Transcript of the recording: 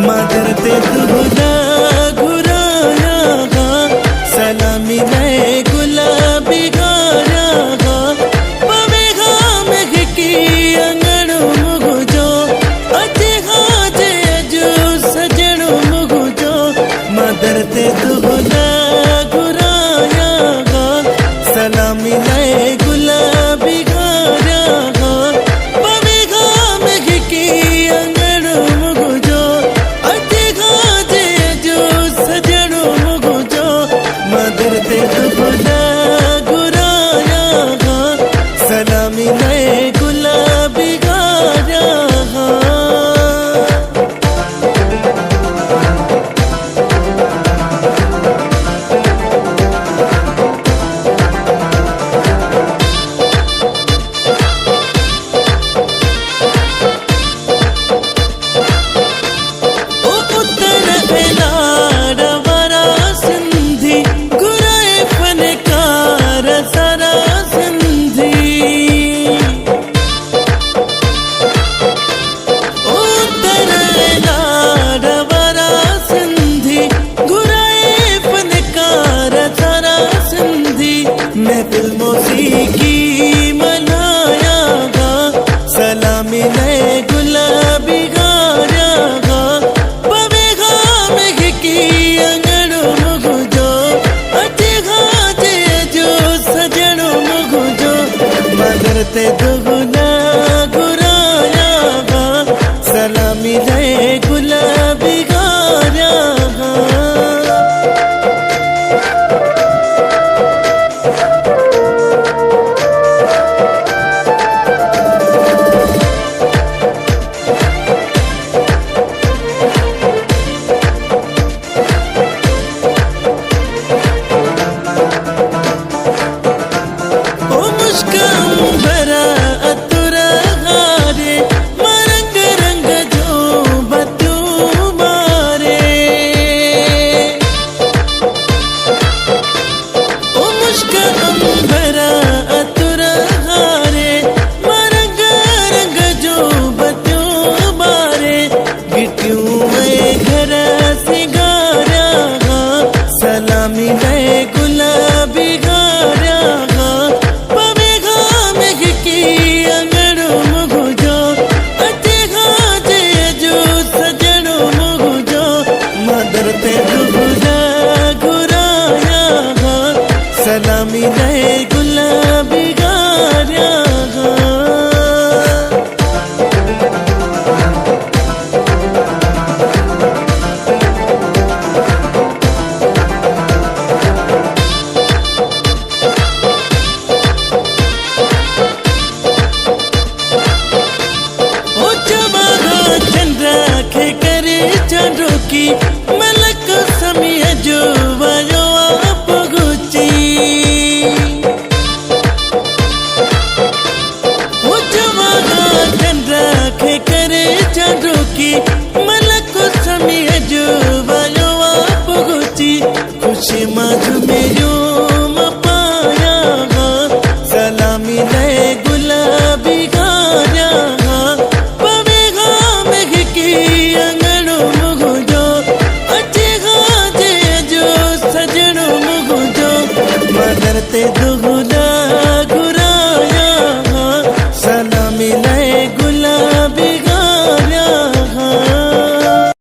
मदरते दुहना घुराया गा सलामी नए गुलाबी गाया गा पवेगा मेघ की अंगण मुगुजो अजे हाजे अजो सजण मुगुजो मदरते दुहना घुराया गा सलामी नए गुलाबी गाया गा पवेगा मेघ की अंगण मुगुजो मदरते दुहना घुराया गा सलामी नए गुलाबी गाया गा। महफिल मौसीकी मनाया गा सलामी नए गुलाबी गाया गा पवेगा मेघ की अंगण मुगुजो अजे गाजे जो सजण मुगुजो मदरते दुगना घुराया गा सलामी नए गुलाबी गाया गा। सलामी नए गुलाबी गाया गा पवेगा मेघ की अंगण मुगुजो अजे गाजे जो सजण मुगुजो मदरते दुहना घुराया गा सलामी नए गुलाबी गाया गा। की मलक समी जो वयो आप गुची वो जवाना चंद्रा खे करे चंद्रो की मलक समी जो वयो आप गुची खुशी माधु मेरो पाया गा सलामी नए गुलाबी गाया गा पवेगा मेघ की अंगण मुगुजो अजे गाजे जो सजण मुगुजो मदरते